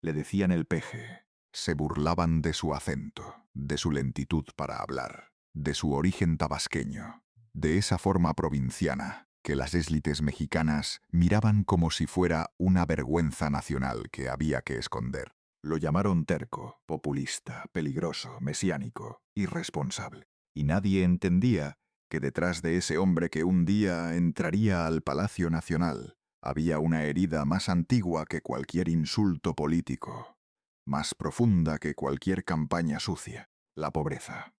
Le decían el peje. Se burlaban de su acento, de su lentitud para hablar, de su origen tabasqueño, de esa forma provinciana que las élites mexicanas miraban como si fuera una vergüenza nacional que había que esconder. Lo llamaron terco, populista, peligroso, mesiánico, irresponsable. Y nadie entendía que detrás de ese hombre que un día entraría al Palacio Nacional había una herida más antigua que cualquier insulto político, más profunda que cualquier campaña sucia: la pobreza.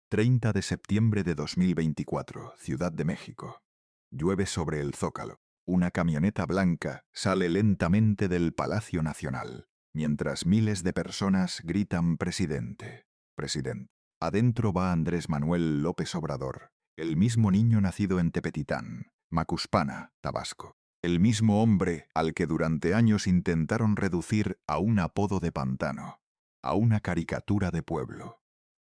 30 de septiembre de 2024, Ciudad de México. Llueve sobre el Zócalo. Una camioneta blanca sale lentamente del Palacio Nacional, mientras miles de personas gritan «Presidente, presidente». Adentro va Andrés Manuel López Obrador, el mismo niño nacido en Tepetitán, Macuspana, Tabasco. El mismo hombre al que durante años intentaron reducir a un apodo de pantano, a una caricatura de pueblo,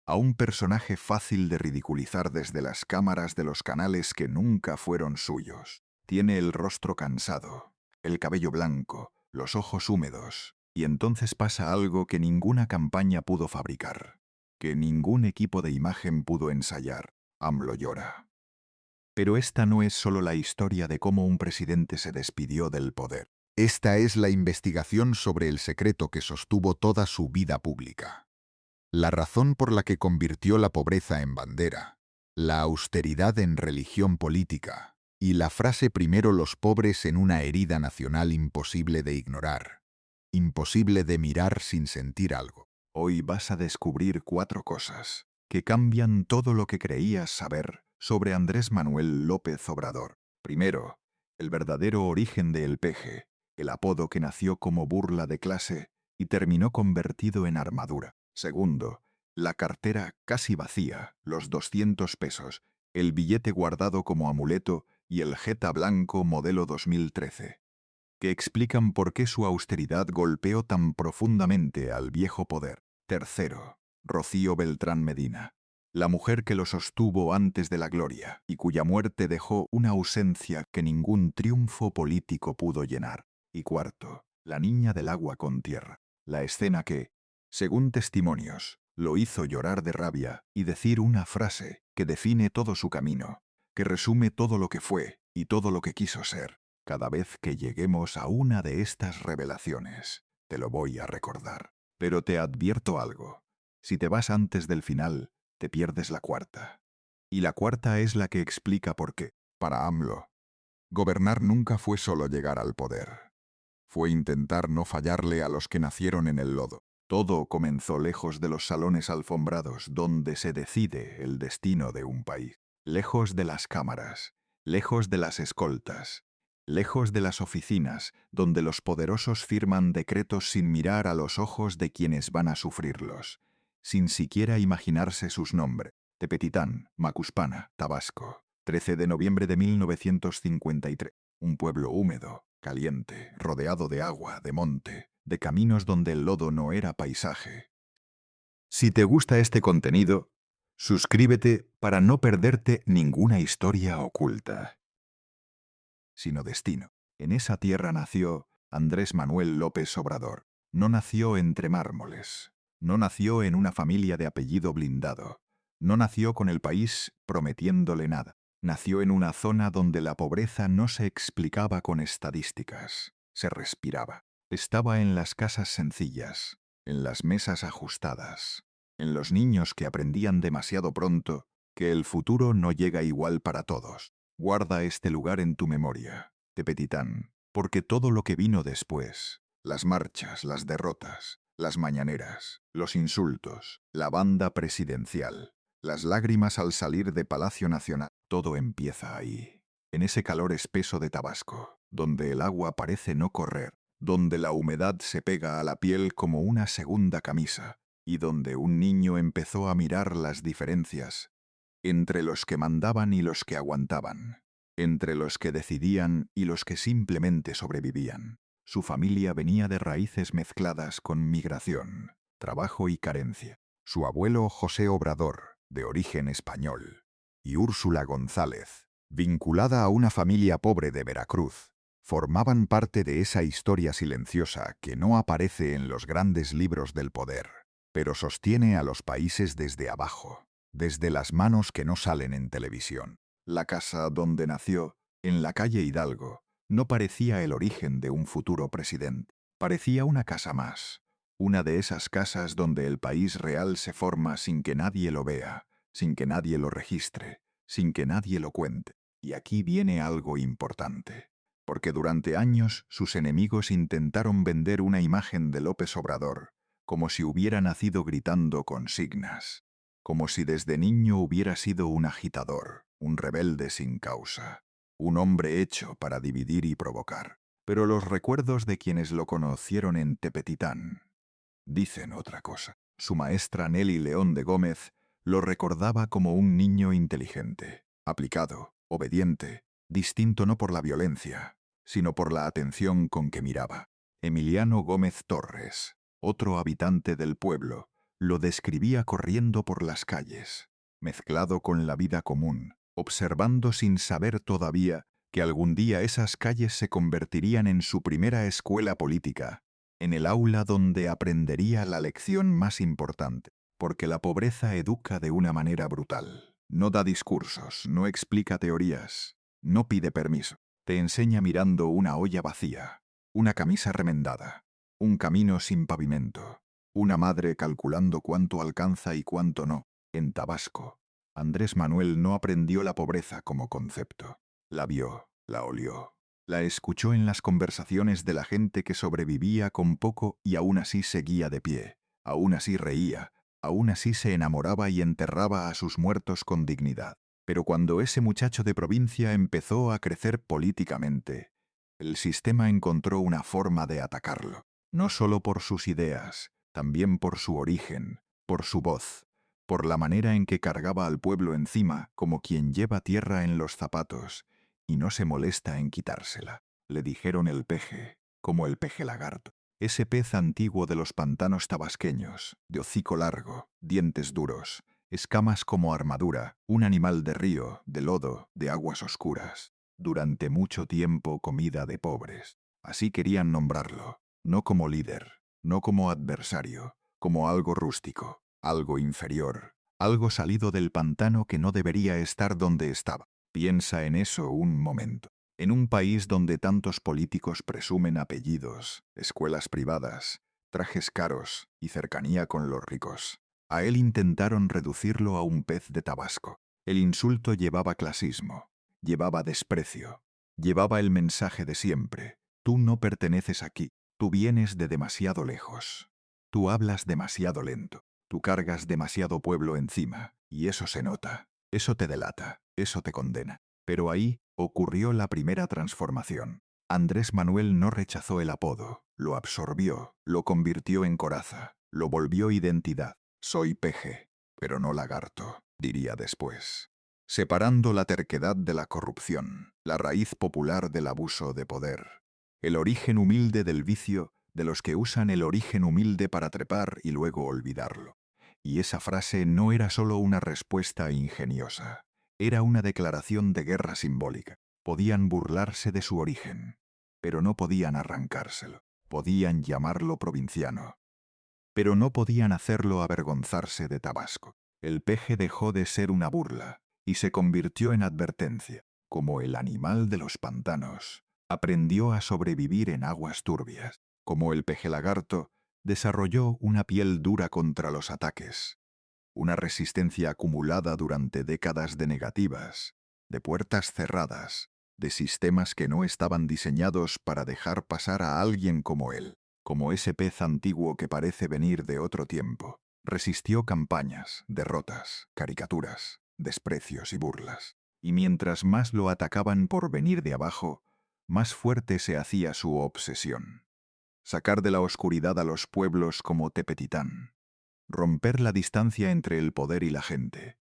a un personaje fácil de ridiculizar desde las cámaras de los canales que nunca fueron suyos. Tiene el rostro cansado, el cabello blanco, los ojos húmedos, y entonces pasa algo que ninguna campaña pudo fabricar, que ningún equipo de imagen pudo ensayar. AMLO llora. Pero esta no es solo la historia de cómo un presidente se despidió del poder. Esta es la investigación sobre el secreto que sostuvo toda su vida pública. La razón por la que convirtió la pobreza en bandera, la austeridad en religión política, y la frase «primero los pobres» en una herida nacional imposible de ignorar, imposible de mirar sin sentir algo. Hoy vas a descubrir 4 cosas que cambian todo lo que creías saber sobre Andrés Manuel López Obrador. Primero, el verdadero origen de El Peje, el apodo que nació como burla de clase y terminó convertido en armadura. Segundo, la cartera casi vacía, los 200 pesos, el billete guardado como amuleto y el Jetta blanco modelo 2013, que explican por qué su austeridad golpeó tan profundamente al viejo poder. Tercero, Rocío Beltrán Medina, la mujer que lo sostuvo antes de la gloria y cuya muerte dejó una ausencia que ningún triunfo político pudo llenar. Y cuarto, la niña del agua con tierra, la escena que, según testimonios, lo hizo llorar de rabia y decir una frase que define todo su camino, que resume todo lo que fue y todo lo que quiso ser. Cada vez que lleguemos a una de estas revelaciones, te lo voy a recordar. Pero te advierto algo. Si te vas antes del final, te pierdes la cuarta. Y la cuarta es la que explica por qué. Para AMLO, gobernar nunca fue solo llegar al poder. Fue intentar no fallarle a los que nacieron en el lodo. Todo comenzó lejos de los salones alfombrados donde se decide el destino de un país. Lejos de las cámaras, lejos de las escoltas, lejos de las oficinas donde los poderosos firman decretos sin mirar a los ojos de quienes van a sufrirlos, sin siquiera imaginarse sus nombres. Tepetitán, Macuspana, Tabasco, 13 de noviembre de 1953. Un pueblo húmedo, caliente, rodeado de agua, de monte, de caminos donde el lodo no era paisaje. Si te gusta este contenido, suscríbete para no perderte ninguna historia oculta, sino destino. En esa tierra nació Andrés Manuel López Obrador. No nació entre mármoles. No nació en una familia de apellido blindado. No nació con el país prometiéndole nada. Nació en una zona donde la pobreza no se explicaba con estadísticas, se respiraba. Estaba en las casas sencillas, en las mesas ajustadas, en los niños que aprendían demasiado pronto que el futuro no llega igual para todos. Guarda este lugar en tu memoria, Tepetitán, porque todo lo que vino después, las marchas, las derrotas, las mañaneras, los insultos, la banda presidencial, las lágrimas al salir de Palacio Nacional, todo empieza ahí, en ese calor espeso de Tabasco, donde el agua parece no correr, donde la humedad se pega a la piel como una segunda camisa, y donde un niño empezó a mirar las diferencias entre los que mandaban y los que aguantaban, entre los que decidían y los que simplemente sobrevivían. Su familia venía de raíces mezcladas con migración, trabajo y carencia. Su abuelo José Obrador, de origen español, y Úrsula González, vinculada a una familia pobre de Veracruz, Formaban parte de esa historia silenciosa que no aparece en los grandes libros del poder, pero sostiene a los países desde abajo, desde las manos que no salen en televisión. La casa donde nació, en la calle Hidalgo, no parecía el origen de un futuro presidente. Parecía una casa más, una de esas casas donde el país real se forma sin que nadie lo vea, sin que nadie lo registre, sin que nadie lo cuente. Y aquí viene algo importante, porque durante años sus enemigos intentaron vender una imagen de López Obrador, como si hubiera nacido gritando consignas, como si desde niño hubiera sido un agitador, un rebelde sin causa, un hombre hecho para dividir y provocar. Pero los recuerdos de quienes lo conocieron en Tepetitán dicen otra cosa. Su maestra Nelly León de Gómez lo recordaba como un niño inteligente, aplicado, obediente, distinto no por la violencia, sino por la atención con que miraba. Emiliano Gómez Torres, otro habitante del pueblo, lo describía corriendo por las calles, mezclado con la vida común, observando sin saber todavía que algún día esas calles se convertirían en su primera escuela política, en el aula donde aprendería la lección más importante, porque la pobreza educa de una manera brutal. No da discursos, no explica teorías, no pide permiso. Te enseña mirando una olla vacía, una camisa remendada, un camino sin pavimento, una madre calculando cuánto alcanza y cuánto no. En Tabasco, Andrés Manuel no aprendió la pobreza como concepto. La vio, la olió, la escuchó en las conversaciones de la gente que sobrevivía con poco y aún así seguía de pie, aún así reía, aún así se enamoraba y enterraba a sus muertos con dignidad. Pero cuando ese muchacho de provincia empezó a crecer políticamente, el sistema encontró una forma de atacarlo, no solo por sus ideas, también por su origen, por su voz, por la manera en que cargaba al pueblo encima como quien lleva tierra en los zapatos y no se molesta en quitársela. Le dijeron el peje, como el peje lagarto, ese pez antiguo de los pantanos tabasqueños, de hocico largo, dientes duros, escamas como armadura, un animal de río, de lodo, de aguas oscuras. Durante mucho tiempo comida de pobres. Así querían nombrarlo, no como líder, no como adversario, como algo rústico, algo inferior, algo salido del pantano que no debería estar donde estaba. Piensa en eso un momento. En un país donde tantos políticos presumen apellidos, escuelas privadas, trajes caros y cercanía con los ricos, a él intentaron reducirlo a un pez de Tabasco. El insulto llevaba clasismo, llevaba desprecio, llevaba el mensaje de siempre. Tú no perteneces aquí, tú vienes de demasiado lejos. Tú hablas demasiado lento, tú cargas demasiado pueblo encima, y eso se nota, eso te delata, eso te condena. Pero ahí ocurrió la primera transformación. Andrés Manuel no rechazó el apodo, lo absorbió, lo convirtió en coraza, lo volvió identidad. Soy peje, pero no lagarto, diría después. Separando la terquedad de la corrupción, la raíz popular del abuso de poder, el origen humilde del vicio de los que usan el origen humilde para trepar y luego olvidarlo. Y esa frase no era solo una respuesta ingeniosa, era una declaración de guerra simbólica. Podían burlarse de su origen, pero no podían arrancárselo. Podían llamarlo provinciano, pero no podían hacerlo avergonzarse de Tabasco. El peje dejó de ser una burla y se convirtió en advertencia. Como el animal de los pantanos, aprendió a sobrevivir en aguas turbias. Como el peje lagarto, desarrolló una piel dura contra los ataques, una resistencia acumulada durante décadas de negativas, de puertas cerradas, de sistemas que no estaban diseñados para dejar pasar a alguien como él, como ese pez antiguo que parece venir de otro tiempo. Resistió campañas, derrotas, caricaturas, desprecios y burlas. Y mientras más lo atacaban por venir de abajo, más fuerte se hacía su obsesión. Sacar de la oscuridad a los pueblos como Tepetitán. Romper la distancia entre el poder y la gente.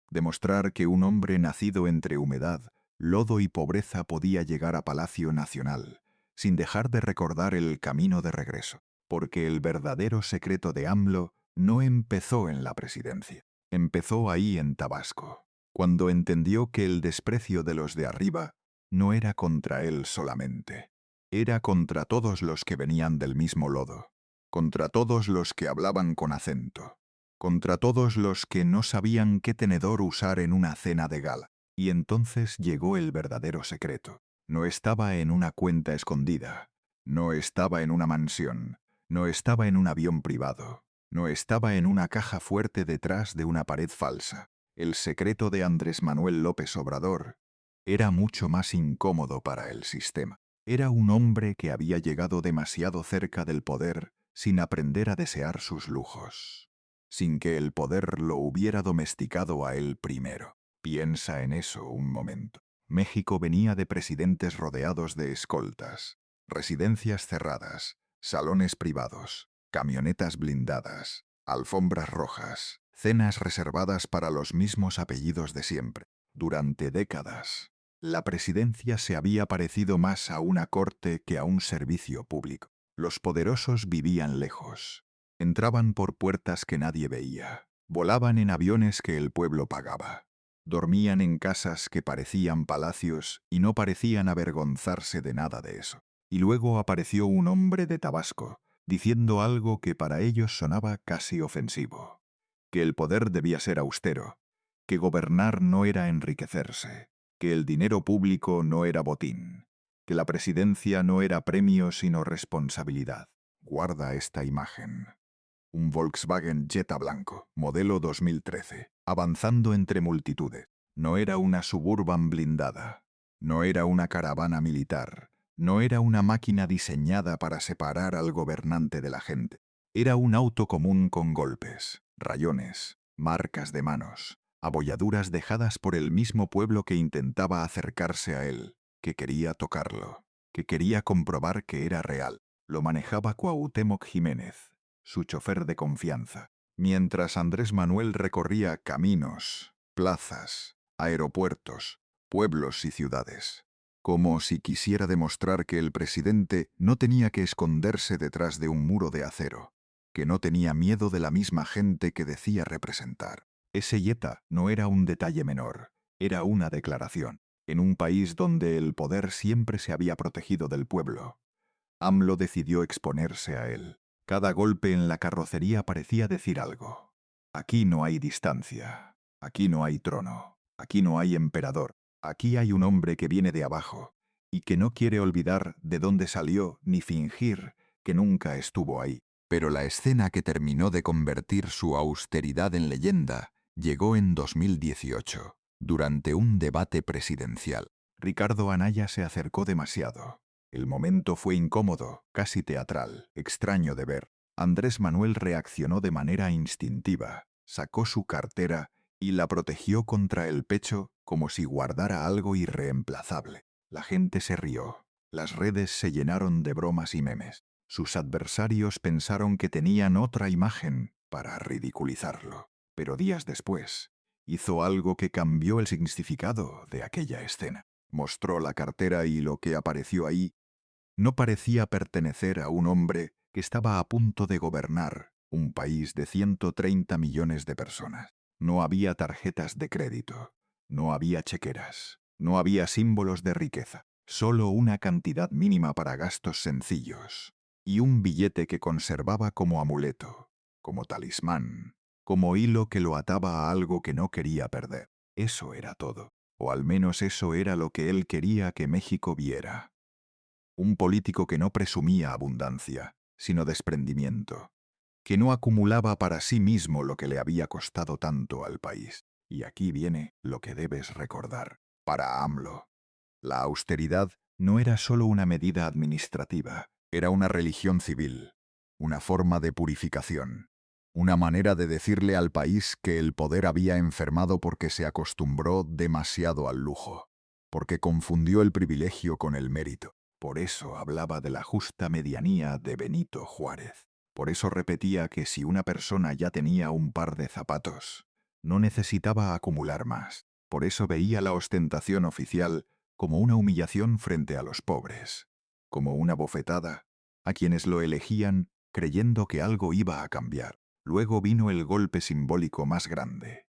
Demostrar que un hombre nacido entre humedad, lodo y pobreza podía llegar a Palacio Nacional, sin dejar de recordar el camino de regreso. Porque el verdadero secreto de AMLO no empezó en la presidencia. Empezó ahí en Tabasco, cuando entendió que el desprecio de los de arriba no era contra él solamente, Era contra todos los que venían del mismo lodo, contra todos los que hablaban con acento, contra todos los que no sabían qué tenedor usar en una cena de gala. Y entonces llegó el verdadero secreto. No estaba en una cuenta escondida, no estaba en una mansión, no estaba en un avión privado, no estaba en una caja fuerte detrás de una pared falsa. El secreto de Andrés Manuel López Obrador era mucho más incómodo para el sistema. Era un hombre que había llegado demasiado cerca del poder sin aprender a desear sus lujos, sin que el poder lo hubiera domesticado a él primero. Piensa en eso un momento. México venía de presidentes rodeados de escoltas, residencias cerradas, salones privados, camionetas blindadas, alfombras rojas, cenas reservadas para los mismos apellidos de siempre. Durante décadas, la presidencia se había parecido más a una corte que a un servicio público. Los poderosos vivían lejos, entraban por puertas que nadie veía, volaban en aviones que el pueblo pagaba, dormían en casas que parecían palacios y no parecían avergonzarse de nada de eso. Y luego apareció un hombre de Tabasco, diciendo algo que para ellos sonaba casi ofensivo, que el poder debía ser austero, que gobernar no era enriquecerse, que el dinero público no era botín, que la presidencia no era premio sino responsabilidad. Guarda esta imagen. Un Volkswagen Jetta blanco, modelo 2013, avanzando entre multitudes. No era una Suburban blindada, no era una caravana militar, no era una máquina diseñada para separar al gobernante de la gente. Era un auto común con golpes, rayones, marcas de manos, abolladuras dejadas por el mismo pueblo que intentaba acercarse a él, que quería tocarlo, que quería comprobar que era real. Lo manejaba Cuauhtémoc Jiménez, su chofer de confianza, mientras Andrés Manuel recorría caminos, plazas, aeropuertos, pueblos y ciudades, como si quisiera demostrar que el presidente no tenía que esconderse detrás de un muro de acero, que no tenía miedo de la misma gente que decía representar. Ese Jetta no era un detalle menor, era una declaración. En un país donde el poder siempre se había protegido del pueblo, AMLO decidió exponerse a él. Cada golpe en la carrocería parecía decir algo. Aquí no hay distancia, aquí no hay trono, aquí no hay emperador, aquí hay un hombre que viene de abajo y que no quiere olvidar de dónde salió ni fingir que nunca estuvo ahí. Pero la escena que terminó de convertir su austeridad en leyenda llegó en 2018, durante un debate presidencial. Ricardo Anaya se acercó demasiado. El momento fue incómodo, casi teatral, extraño de ver. Andrés Manuel reaccionó de manera instintiva, sacó su cartera y la protegió contra el pecho como si guardara algo irreemplazable. La gente se rió, las redes se llenaron de bromas y memes. Sus adversarios pensaron que tenían otra imagen para ridiculizarlo. Pero días después, hizo algo que cambió el significado de aquella escena. Mostró la cartera y lo que apareció ahí no parecía pertenecer a un hombre que estaba a punto de gobernar un país de 130 millones de personas. No había tarjetas de crédito, no había chequeras, no había símbolos de riqueza, solo una cantidad mínima para gastos sencillos y un billete que conservaba como amuleto, como talismán, como hilo que lo ataba a algo que no quería perder. Eso era todo, o al menos eso era lo que él quería que México viera. Un político que no presumía abundancia, sino desprendimiento, que no acumulaba para sí mismo lo que le había costado tanto al país. Y aquí viene lo que debes recordar. Para AMLO, la austeridad no era solo una medida administrativa, era una religión civil, una forma de purificación, una manera de decirle al país que el poder había enfermado porque se acostumbró demasiado al lujo, porque confundió el privilegio con el mérito. Por eso hablaba de la justa medianía de Benito Juárez. Por eso repetía que si una persona ya tenía un par de zapatos, no necesitaba acumular más. Por eso veía la ostentación oficial como una humillación frente a los pobres, como una bofetada a quienes lo elegían creyendo que algo iba a cambiar. Luego vino el golpe simbólico más grande.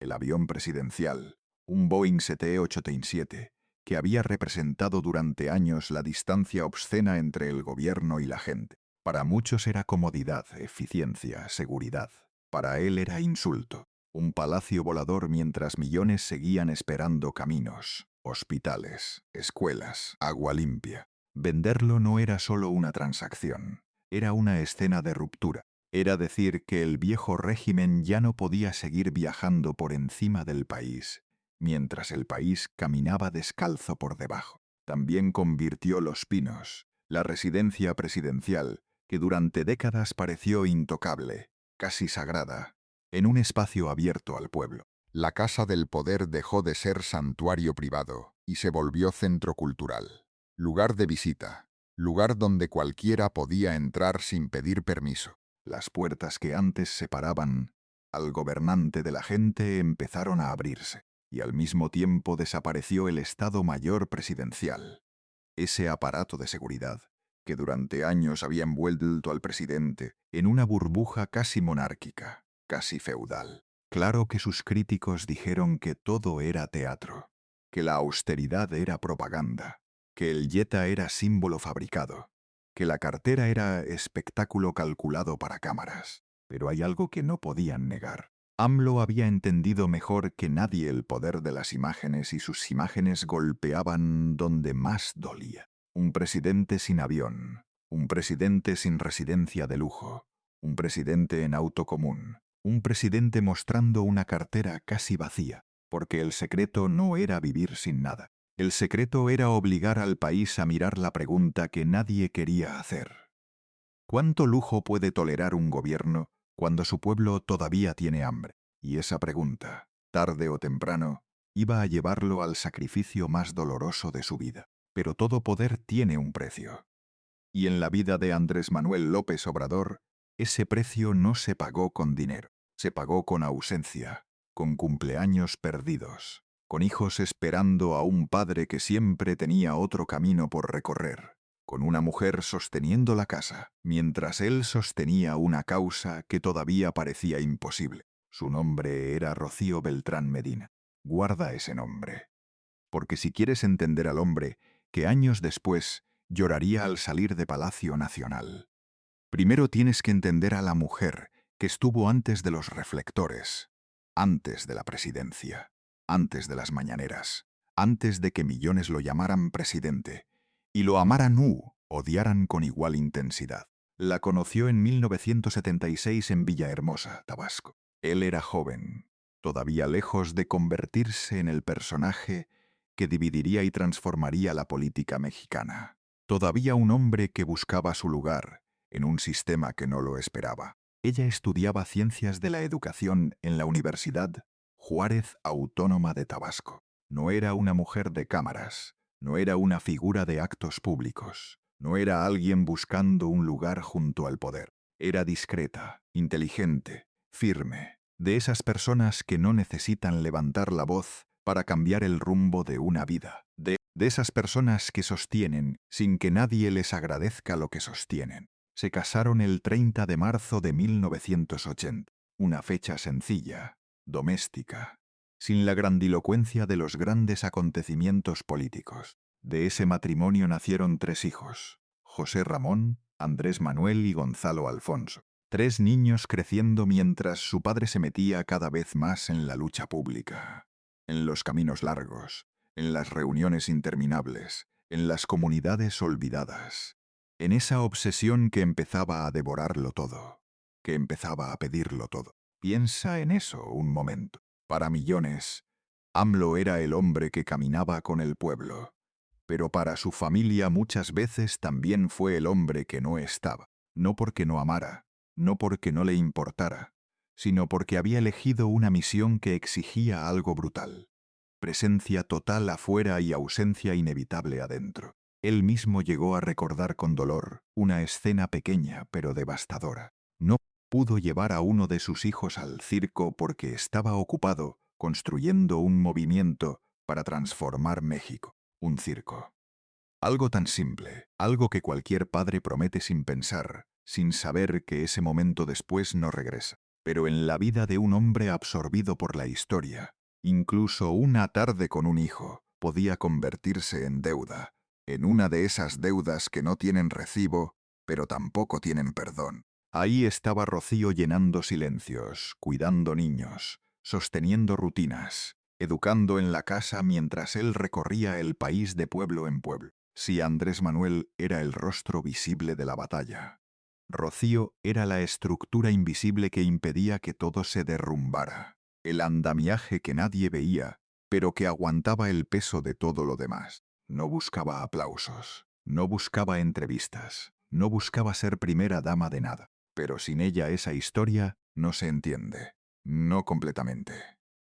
El avión presidencial, un Boeing 787, que había representado durante años la distancia obscena entre el gobierno y la gente. Para muchos era comodidad, eficiencia, seguridad. Para él era insulto. Un palacio volador mientras millones seguían esperando caminos, hospitales, escuelas, agua limpia. Venderlo no era solo una transacción, era una escena de ruptura. Era decir que el viejo régimen ya no podía seguir viajando por encima del país, mientras el país caminaba descalzo por debajo. También convirtió Los Pinos, la residencia presidencial, que durante décadas pareció intocable, casi sagrada, en un espacio abierto al pueblo. La Casa del Poder dejó de ser santuario privado y se volvió centro cultural, lugar de visita, lugar donde cualquiera podía entrar sin pedir permiso. Las puertas que antes separaban al gobernante de la gente empezaron a abrirse, y al mismo tiempo desapareció el Estado Mayor Presidencial, ese aparato de seguridad que durante años había envuelto al presidente en una burbuja casi monárquica, casi feudal. Claro que sus críticos dijeron que todo era teatro, que la austeridad era propaganda, que el Jetta era símbolo fabricado, que la cartera era espectáculo calculado para cámaras. Pero hay algo que no podían negar. AMLO había entendido mejor que nadie el poder de las imágenes y sus imágenes golpeaban donde más dolía. Un presidente sin avión, un presidente sin residencia de lujo, un presidente en auto común, un presidente mostrando una cartera casi vacía, porque el secreto no era vivir sin nada. El secreto era obligar al país a mirar la pregunta que nadie quería hacer. ¿Cuánto lujo puede tolerar un gobierno cuando su pueblo todavía tiene hambre? Y esa pregunta, tarde o temprano, iba a llevarlo al sacrificio más doloroso de su vida. Pero todo poder tiene un precio. Y en la vida de Andrés Manuel López Obrador, ese precio no se pagó con dinero, se pagó con ausencia, con cumpleaños perdidos, con hijos esperando a un padre que siempre tenía otro camino por recorrer, con una mujer sosteniendo la casa, mientras él sostenía una causa que todavía parecía imposible. Su nombre era Rocío Beltrán Medina. Guarda ese nombre. Porque si quieres entender al hombre que años después lloraría al salir de Palacio Nacional, primero tienes que entender a la mujer que estuvo antes de los reflectores, antes de la presidencia, antes de las mañaneras, antes de que millones lo llamaran presidente, y lo amaran u odiaran con igual intensidad. La conoció en 1976 en Villahermosa, Tabasco. Él era joven, todavía lejos de convertirse en el personaje que dividiría y transformaría la política mexicana. Todavía un hombre que buscaba su lugar en un sistema que no lo esperaba. Ella estudiaba Ciencias de la Educación en la Universidad Juárez Autónoma de Tabasco. No era una mujer de cámaras, no era una figura de actos públicos, no era alguien buscando un lugar junto al poder. Era discreta, inteligente, firme, de esas personas que no necesitan levantar la voz para cambiar el rumbo de una vida, de esas personas que sostienen sin que nadie les agradezca lo que sostienen. Se casaron el 30 de marzo de 1980, una fecha sencilla, doméstica, sin la grandilocuencia de los grandes acontecimientos políticos. De ese matrimonio nacieron 3 hijos, José Ramón, Andrés Manuel y Gonzalo Alfonso. 3 niños creciendo mientras su padre se metía cada vez más en la lucha pública, en los caminos largos, en las reuniones interminables, en las comunidades olvidadas, en esa obsesión que empezaba a devorarlo todo, que empezaba a pedirlo todo. Piensa en eso un momento. Para millones, AMLO era el hombre que caminaba con el pueblo, pero para su familia muchas veces también fue el hombre que no estaba, no porque no amara, no porque no le importara, sino porque había elegido una misión que exigía algo brutal. Presencia total afuera y ausencia inevitable adentro. Él mismo llegó a recordar con dolor una escena pequeña pero devastadora. No pudo llevar a uno de sus hijos al circo porque estaba ocupado construyendo un movimiento para transformar México. Un circo. Algo tan simple, algo que cualquier padre promete sin pensar, sin saber que ese momento después no regresa. Pero en la vida de un hombre absorbido por la historia, incluso una tarde con un hijo podía convertirse en deuda, en una de esas deudas que no tienen recibo, pero tampoco tienen perdón. Ahí estaba Rocío llenando silencios, cuidando niños, sosteniendo rutinas, educando en la casa mientras él recorría el país de pueblo en pueblo. Si Andrés Manuel era el rostro visible de la batalla, Rocío era la estructura invisible que impedía que todo se derrumbara, el andamiaje que nadie veía, pero que aguantaba el peso de todo lo demás. No buscaba aplausos, no buscaba entrevistas, no buscaba ser primera dama de nada, pero sin ella esa historia no se entiende, no completamente.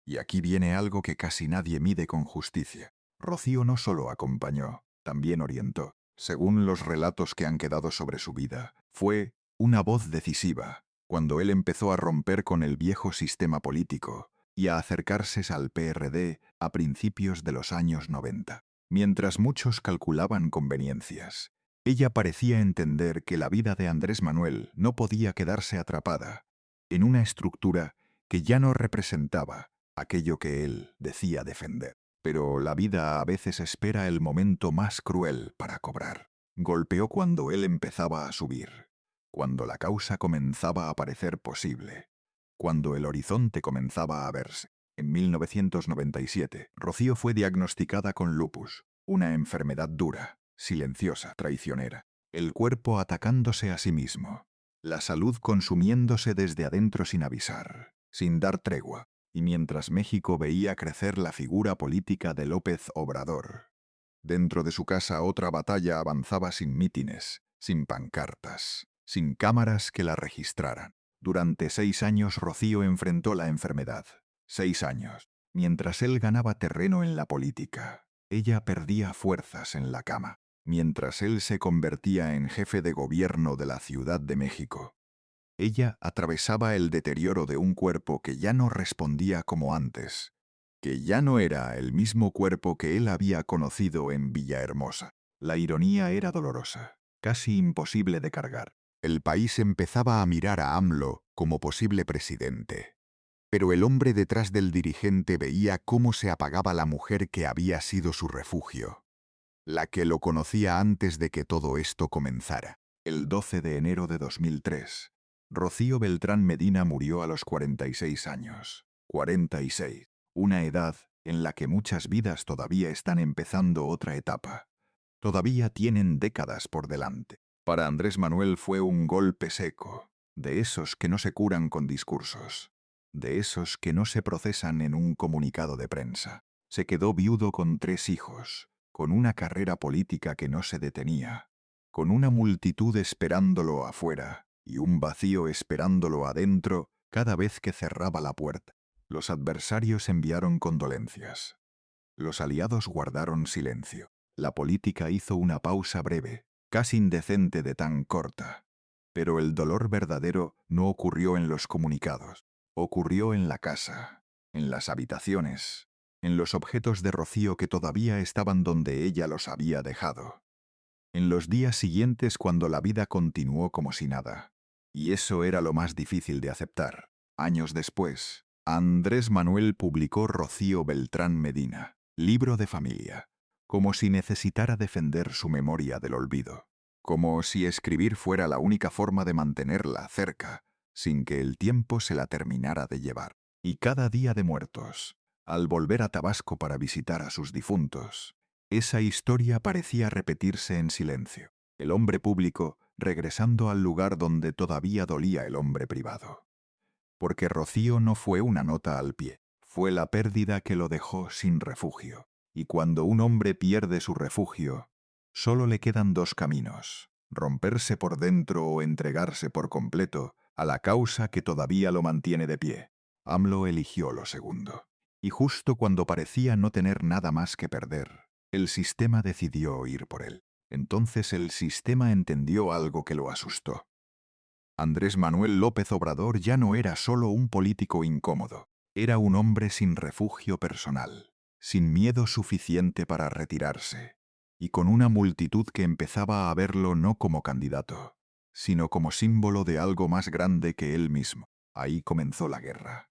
Y aquí viene algo que casi nadie mide con justicia. Rocío no solo acompañó, también orientó. Según los relatos que han quedado sobre su vida, fue una voz decisiva cuando él empezó a romper con el viejo sistema político y a acercarse al PRD a principios de los años 90. Mientras muchos calculaban conveniencias, ella parecía entender que la vida de Andrés Manuel no podía quedarse atrapada en una estructura que ya no representaba aquello que él decía defender. Pero la vida a veces espera el momento más cruel para cobrar. Golpeó cuando él empezaba a subir, cuando la causa comenzaba a parecer posible, cuando el horizonte comenzaba a verse. En 1997, Rocío fue diagnosticada con lupus, una enfermedad dura, silenciosa, traicionera. El cuerpo atacándose a sí mismo, la salud consumiéndose desde adentro sin avisar, sin dar tregua. Y mientras México veía crecer la figura política de López Obrador, dentro de su casa otra batalla avanzaba sin mítines, sin pancartas, sin cámaras que la registraran. Durante 6 años Rocío enfrentó la enfermedad. 6 años. Mientras él ganaba terreno en la política, ella perdía fuerzas en la cama. Mientras él se convertía en jefe de gobierno de la Ciudad de México, ella atravesaba el deterioro de un cuerpo que ya no respondía como antes, que ya no era el mismo cuerpo que él había conocido en Villahermosa. La ironía era dolorosa, casi imposible de cargar. El país empezaba a mirar a AMLO como posible presidente, pero el hombre detrás del dirigente veía cómo se apagaba la mujer que había sido su refugio, la que lo conocía antes de que todo esto comenzara. El 12 de enero de 2003, Rocío Beltrán Medina murió a los 46 años. 46. Una edad en la que muchas vidas todavía están empezando otra etapa. Todavía tienen décadas por delante. Para Andrés Manuel fue un golpe seco, de esos que no se curan con discursos, de esos que no se procesan en un comunicado de prensa. Se quedó viudo con 3 hijos, con una carrera política que no se detenía, con una multitud esperándolo afuera y un vacío esperándolo adentro cada vez que cerraba la puerta. Los adversarios enviaron condolencias. Los aliados guardaron silencio. La política hizo una pausa breve, casi indecente de tan corta. Pero el dolor verdadero no ocurrió en los comunicados. Ocurrió en la casa, en las habitaciones, en los objetos de Rocío que todavía estaban donde ella los había dejado. En los días siguientes cuando la vida continuó como si nada. Y eso era lo más difícil de aceptar. Años después, Andrés Manuel publicó Rocío Beltrán Medina, libro de familia, como si necesitara defender su memoria del olvido, como si escribir fuera la única forma de mantenerla cerca, sin que el tiempo se la terminara de llevar. Y cada día de muertos, al volver a Tabasco para visitar a sus difuntos, esa historia parecía repetirse en silencio. El hombre público regresando al lugar donde todavía dolía el hombre privado. Porque Rocío no fue una nota al pie, fue la pérdida que lo dejó sin refugio. Y cuando un hombre pierde su refugio, solo le quedan 2 caminos: romperse por dentro o entregarse por completo a la causa que todavía lo mantiene de pie. AMLO eligió lo segundo. Y justo cuando parecía no tener nada más que perder, el sistema decidió ir por él. Entonces el sistema entendió algo que lo asustó. Andrés Manuel López Obrador ya no era solo un político incómodo, era un hombre sin refugio personal, sin miedo suficiente para retirarse, y con una multitud que empezaba a verlo no como candidato, sino como símbolo de algo más grande que él mismo. Ahí comenzó la guerra.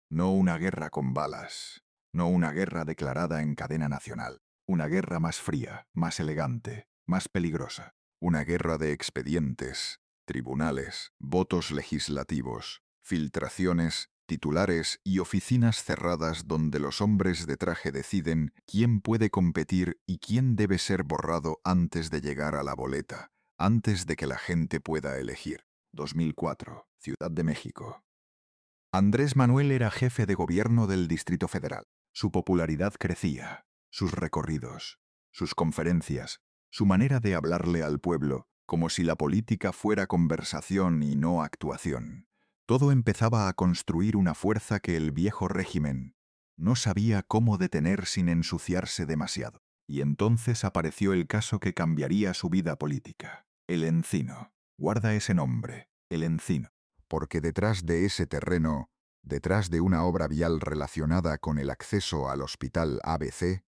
No una guerra con balas, no una guerra declarada en cadena nacional, Una guerra más fría, más elegante, más peligrosa. Una guerra de expedientes, tribunales, votos legislativos, filtraciones, titulares y oficinas cerradas donde los hombres de traje deciden quién puede competir y quién debe ser borrado antes de llegar a la boleta, antes de que la gente pueda elegir. 2004, Ciudad de México. Andrés Manuel era jefe de gobierno del Distrito Federal. Su popularidad crecía, sus recorridos, sus conferencias, su manera de hablarle al pueblo, como si la política fuera conversación y no actuación. Todo empezaba a construir una fuerza que el viejo régimen no sabía cómo detener sin ensuciarse demasiado. Y entonces apareció el caso que cambiaría su vida política. El Encino. Guarda ese nombre, El Encino. Porque detrás de ese terreno, detrás de una obra vial relacionada con el acceso al hospital ABC,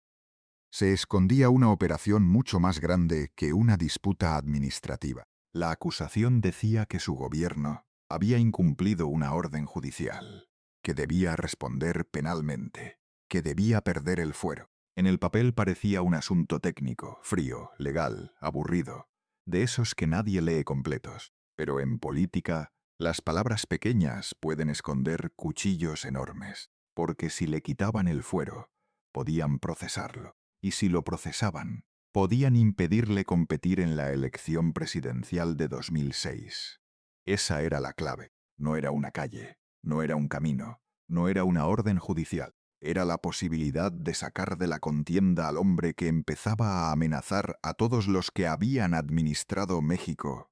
se escondía una operación mucho más grande que una disputa administrativa. La acusación decía que su gobierno había incumplido una orden judicial, que debía responder penalmente, que debía perder el fuero. En el papel parecía un asunto técnico, frío, legal, aburrido, de esos que nadie lee completos. Pero en política, las palabras pequeñas pueden esconder cuchillos enormes, porque si le quitaban el fuero, podían procesarlo. Y si lo procesaban, podían impedirle competir en la elección presidencial de 2006. Esa era la clave. No era una calle, no era un camino, no era una orden judicial. Era la posibilidad de sacar de la contienda al hombre que empezaba a amenazar a todos los que habían administrado México,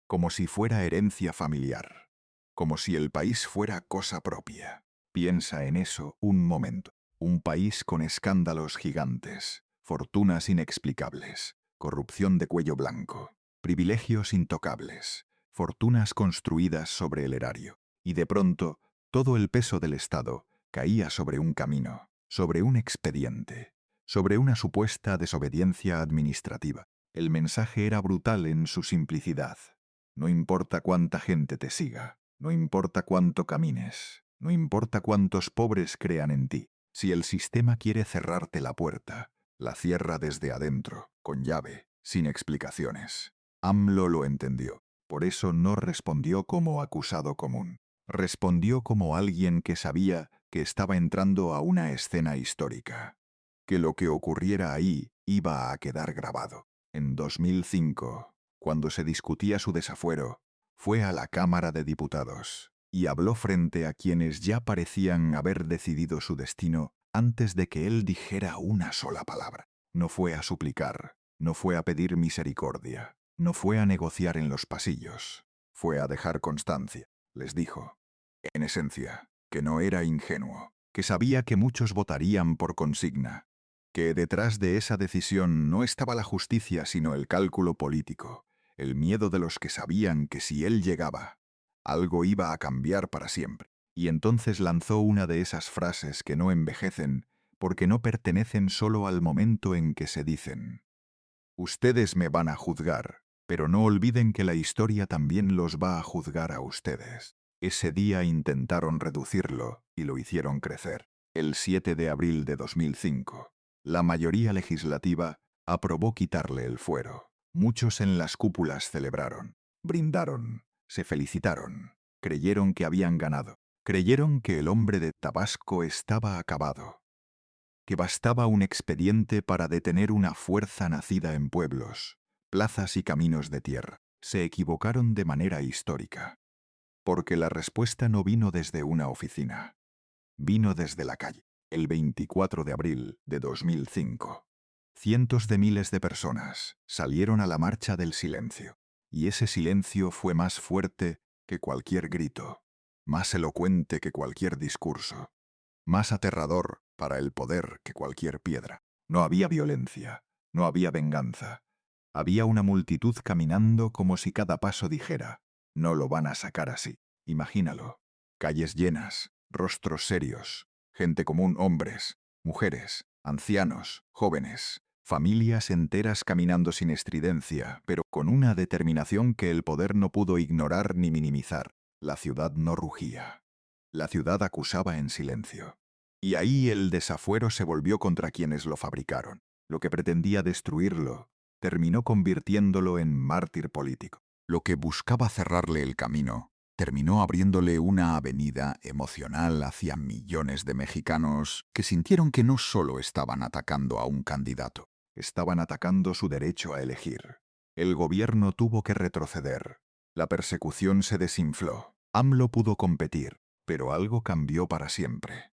como si fuera herencia familiar, como si el país fuera cosa propia. Piensa en eso un momento. Un país con escándalos gigantes, fortunas inexplicables, corrupción de cuello blanco, privilegios intocables, fortunas construidas sobre el erario. Y de pronto, todo el peso del Estado caía sobre un camino, sobre un expediente, sobre una supuesta desobediencia administrativa. El mensaje era brutal en su simplicidad. No importa cuánta gente te siga, no importa cuánto camines, no importa cuántos pobres crean en ti. Si el sistema quiere cerrarte la puerta, la cierra desde adentro, con llave, sin explicaciones. AMLO lo entendió. Por eso no respondió como acusado común. Respondió como alguien que sabía que estaba entrando a una escena histórica, que lo que ocurriera ahí iba a quedar grabado. En 2005, cuando se discutía su desafuero, fue a la Cámara de Diputados y habló frente a quienes ya parecían haber decidido su destino antes de que él dijera una sola palabra. No fue a suplicar, no fue a pedir misericordia, no fue a negociar en los pasillos, fue a dejar constancia. Les dijo, en esencia, que no era ingenuo, que sabía que muchos votarían por consigna, que detrás de esa decisión no estaba la justicia sino el cálculo político, el miedo de los que sabían que si él llegaba, algo iba a cambiar para siempre. Y entonces lanzó una de esas frases que no envejecen porque no pertenecen solo al momento en que se dicen. Ustedes me van a juzgar, pero no olviden que la historia también los va a juzgar a ustedes. Ese día intentaron reducirlo y lo hicieron crecer. El 7 de abril de 2005, la mayoría legislativa aprobó quitarle el fuero. Muchos en las cúpulas celebraron, brindaron, se felicitaron, creyeron que habían ganado, creyeron que el hombre de Tabasco estaba acabado, que bastaba un expediente para detener una fuerza nacida en pueblos, plazas y caminos de tierra. Se equivocaron de manera histórica, porque la respuesta no vino desde una oficina, vino desde la calle. El 24 de abril de 2005, cientos de miles de personas salieron a la marcha del silencio, y ese silencio fue más fuerte que cualquier grito, más elocuente que cualquier discurso, más aterrador para el poder que cualquier piedra. No había violencia, no había venganza. Había una multitud caminando como si cada paso dijera, no lo van a sacar así. Imagínalo. Calles llenas, rostros serios, gente común, hombres, mujeres, ancianos, jóvenes, familias enteras caminando sin estridencia, pero con una determinación que el poder no pudo ignorar ni minimizar. La ciudad no rugía. La ciudad acusaba en silencio. Y ahí el desafuero se volvió contra quienes lo fabricaron. Lo que pretendía destruirlo terminó convirtiéndolo en mártir político. Lo que buscaba cerrarle el camino terminó abriéndole una avenida emocional hacia millones de mexicanos que sintieron que no solo estaban atacando a un candidato, estaban atacando su derecho a elegir. El gobierno tuvo que retroceder. La persecución se desinfló. AMLO pudo competir, pero algo cambió para siempre.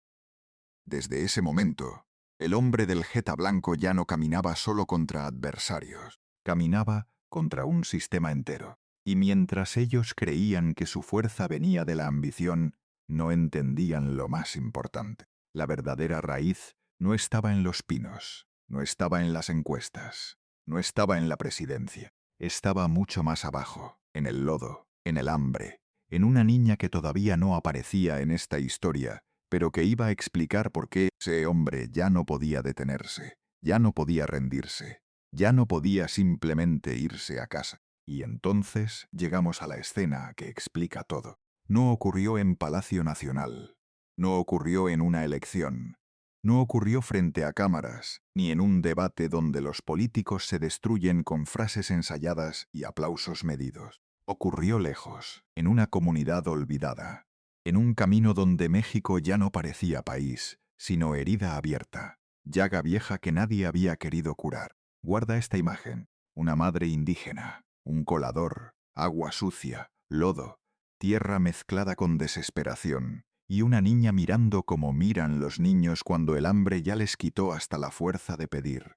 Desde ese momento, el hombre del jeta blanco ya no caminaba solo contra adversarios, caminaba contra un sistema entero. Y mientras ellos creían que su fuerza venía de la ambición, no entendían lo más importante. La verdadera raíz no estaba en los pinos, no estaba en las encuestas, no estaba en la presidencia. Estaba mucho más abajo, en el lodo, en el hambre, en una niña que todavía no aparecía en esta historia, pero que iba a explicar por qué ese hombre ya no podía detenerse, ya no podía rendirse, ya no podía simplemente irse a casa. Y entonces llegamos a la escena que explica todo. No ocurrió en Palacio Nacional, no ocurrió en una elección, no ocurrió frente a cámaras, ni en un debate donde los políticos se destruyen con frases ensayadas y aplausos medidos. Ocurrió lejos, en una comunidad olvidada, en un camino donde México ya no parecía país, sino herida abierta, llaga vieja que nadie había querido curar. Guarda esta imagen, una madre indígena, un colador, agua sucia, lodo, tierra mezclada con desesperación, y una niña mirando como miran los niños cuando el hambre ya les quitó hasta la fuerza de pedir,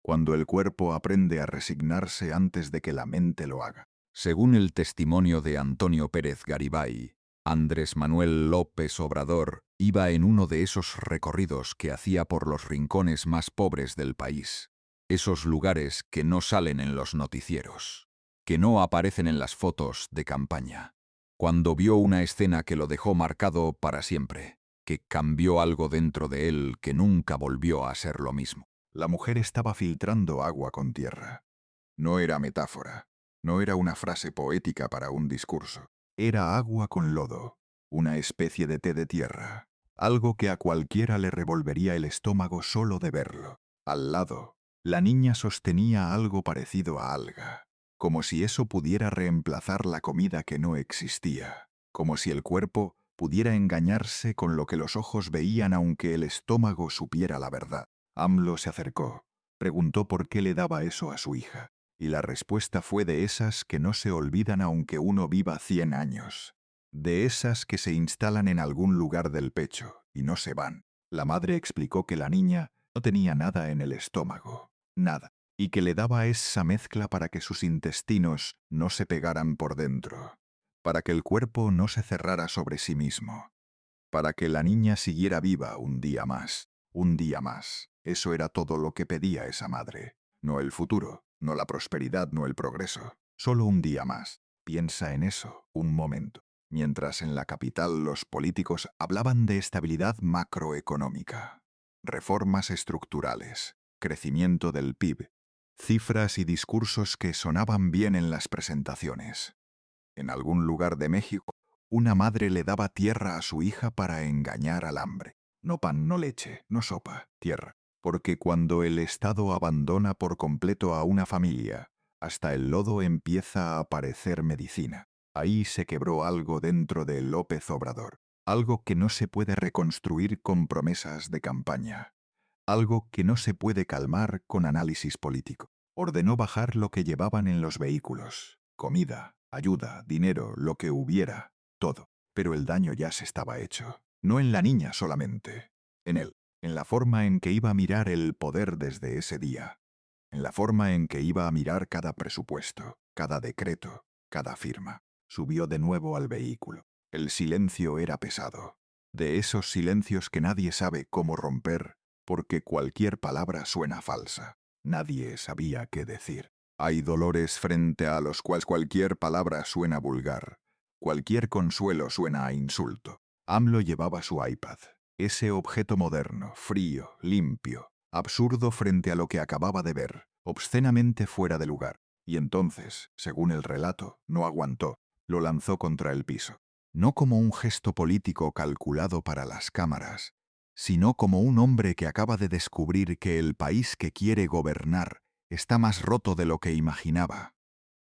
cuando el cuerpo aprende a resignarse antes de que la mente lo haga. Según el testimonio de Antonio Pérez Garibay, Andrés Manuel López Obrador iba en uno de esos recorridos que hacía por los rincones más pobres del país, esos lugares que no salen en los noticieros, que no aparecen en las fotos de campaña, cuando vio una escena que lo dejó marcado para siempre, que cambió algo dentro de él que nunca volvió a ser lo mismo. La mujer estaba filtrando agua con tierra. No era metáfora, no era una frase poética para un discurso. Era agua con lodo, una especie de té de tierra, algo que a cualquiera le revolvería el estómago solo de verlo. Al lado, la niña sostenía algo parecido a alga, como si eso pudiera reemplazar la comida que no existía, como si el cuerpo pudiera engañarse con lo que los ojos veían aunque el estómago supiera la verdad. AMLO se acercó, preguntó por qué le daba eso a su hija, y la respuesta fue de esas que no se olvidan aunque uno viva 100 años, de esas que se instalan en algún lugar del pecho y no se van. La madre explicó que la niña no tenía nada en el estómago, nada, y que le daba esa mezcla para que sus intestinos no se pegaran por dentro, para que el cuerpo no se cerrara sobre sí mismo, para que la niña siguiera viva un día más, un día más. Eso era todo lo que pedía esa madre. No el futuro, no la prosperidad, no el progreso. Solo un día más. Piensa en eso un momento. Mientras en la capital los políticos hablaban de estabilidad macroeconómica, reformas estructurales, crecimiento del PIB, cifras y discursos que sonaban bien en las presentaciones. En algún lugar de México, una madre le daba tierra a su hija para engañar al hambre. No pan, no leche, no sopa, tierra. Porque cuando el Estado abandona por completo a una familia, hasta el lodo empieza a parecer medicina. Ahí se quebró algo dentro de López Obrador, algo que no se puede reconstruir con promesas de campaña, algo que no se puede calmar con análisis político. Ordenó bajar lo que llevaban en los vehículos, comida, ayuda, dinero, lo que hubiera, todo. Pero el daño ya se estaba hecho. No en la niña solamente, en él, en la forma en que iba a mirar el poder desde ese día, en la forma en que iba a mirar cada presupuesto, cada decreto, cada firma. Subió de nuevo al vehículo. El silencio era pesado, de esos silencios que nadie sabe cómo romper, porque cualquier palabra suena falsa. Nadie sabía qué decir. Hay dolores frente a los cuales cualquier palabra suena vulgar. Cualquier consuelo suena a insulto. AMLO llevaba su iPad, ese objeto moderno, frío, limpio, absurdo frente a lo que acababa de ver, obscenamente fuera de lugar. Y entonces, según el relato, no aguantó, lo lanzó contra el piso. No como un gesto político calculado para las cámaras, sino como un hombre que acaba de descubrir que el país que quiere gobernar está más roto de lo que imaginaba,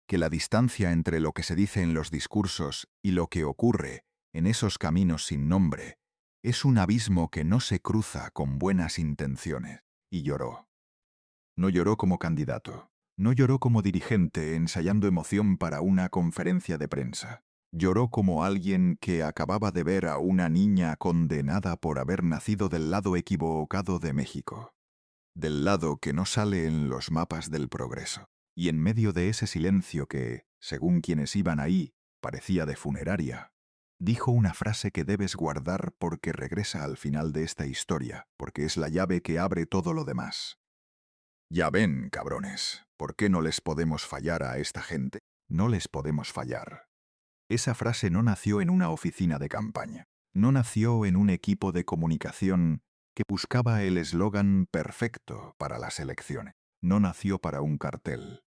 que la distancia entre lo que se dice en los discursos y lo que ocurre en esos caminos sin nombre es un abismo que no se cruza con buenas intenciones. Y lloró. No lloró como candidato. No lloró como dirigente ensayando emoción para una conferencia de prensa. Lloró como alguien que acababa de ver a una niña condenada por haber nacido del lado equivocado de México, del lado que no sale en los mapas del progreso. Y en medio de ese silencio que, según quienes iban ahí, parecía de funeraria, dijo una frase que debes guardar porque regresa al final de esta historia, porque es la llave que abre todo lo demás. Ya ven, cabrones, ¿por qué no les podemos fallar a esta gente? No les podemos fallar. Esa frase no nació en una oficina de campaña. No nació en un equipo de comunicación que buscaba el eslogan perfecto para las elecciones. No nació para un cartel.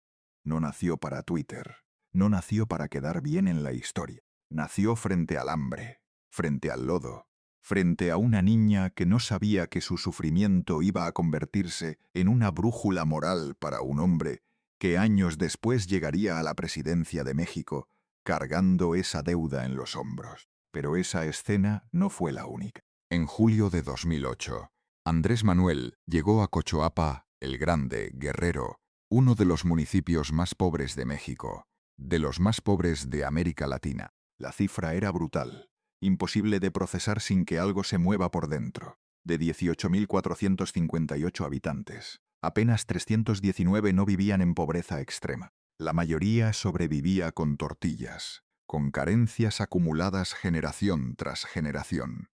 No nació para Twitter. No nació para quedar bien en la historia. Nació frente al hambre, frente al lodo, frente a una niña que no sabía que su sufrimiento iba a convertirse en una brújula moral para un hombre que años después llegaría a la presidencia de México cargando esa deuda en los hombros. Pero esa escena no fue la única. En julio de 2008, Andrés Manuel llegó a Cochoapa, el Grande, Guerrero, uno de los municipios más pobres de México, de los más pobres de América Latina. La cifra era brutal, imposible de procesar sin que algo se mueva por dentro. De 18.458 habitantes, apenas 319 no vivían en pobreza extrema. La mayoría sobrevivía con tortillas, con carencias acumuladas generación tras generación,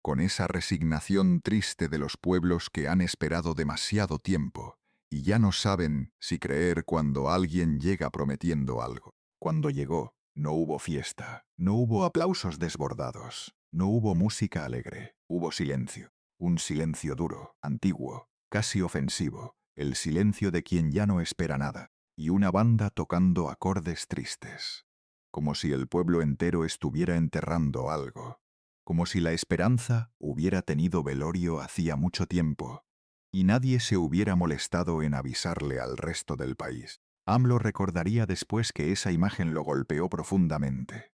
con esa resignación triste de los pueblos que han esperado demasiado tiempo y ya no saben si creer cuando alguien llega prometiendo algo. Cuando llegó, no hubo fiesta, no hubo aplausos desbordados, no hubo música alegre, hubo silencio. Un silencio duro, antiguo, casi ofensivo, el silencio de quien ya no espera nada, y una banda tocando acordes tristes, como si el pueblo entero estuviera enterrando algo, como si la esperanza hubiera tenido velorio hacía mucho tiempo, y nadie se hubiera molestado en avisarle al resto del país. AMLO recordaría después que esa imagen lo golpeó profundamente.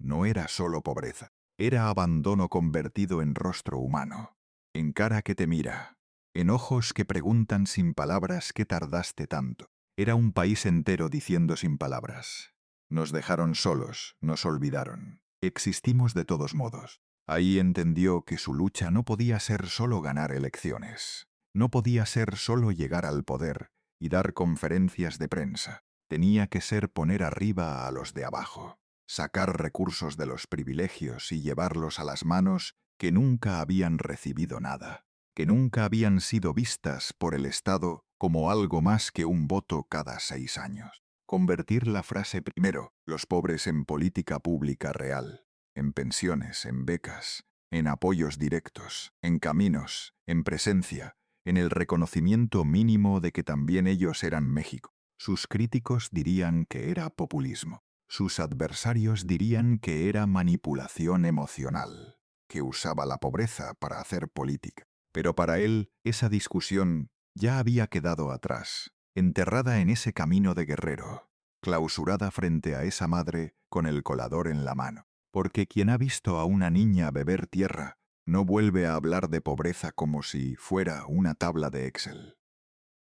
No era solo pobreza, era abandono convertido en rostro humano, en cara que te mira, en ojos que preguntan sin palabras qué tardaste tanto. Era un país entero diciendo sin palabras. Nos dejaron solos, nos olvidaron. Existimos de todos modos. Ahí entendió que su lucha no podía ser solo ganar elecciones. No podía ser solo llegar al poder y dar conferencias de prensa. Tenía que ser poner arriba a los de abajo, sacar recursos de los privilegios y llevarlos a las manos que nunca habían recibido nada, que nunca habían sido vistas por el Estado como algo más que un voto cada 6 años. Convertir la frase primero, los pobres en política pública real, en pensiones, en becas, en apoyos directos, en caminos, en presencia, en el reconocimiento mínimo de que también ellos eran México. Sus críticos dirían que era populismo. Sus adversarios dirían que era manipulación emocional, que usaba la pobreza para hacer política. Pero para él, esa discusión ya había quedado atrás, enterrada en ese camino de guerrero, clausurada frente a esa madre con el colador en la mano. Porque quien ha visto a una niña beber tierra no vuelve a hablar de pobreza como si fuera una tabla de Excel,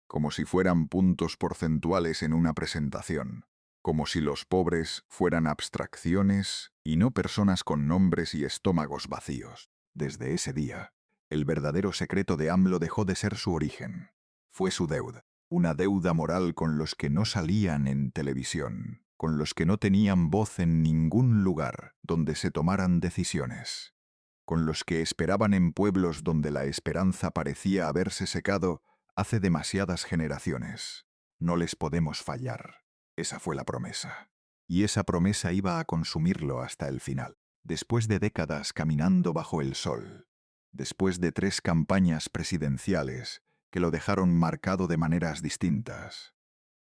como si fueran puntos porcentuales en una presentación, como si los pobres fueran abstracciones y no personas con nombres y estómagos vacíos. Desde ese día, el verdadero secreto de AMLO dejó de ser su origen. Fue su deuda, una deuda moral con los que no salían en televisión, con los que no tenían voz en ningún lugar donde se tomaran decisiones, con los que esperaban en pueblos donde la esperanza parecía haberse secado hace demasiadas generaciones. No les podemos fallar. Esa fue la promesa. Y esa promesa iba a consumirlo hasta el final. Después de décadas caminando bajo el sol, después de 3 campañas presidenciales que lo dejaron marcado de maneras distintas,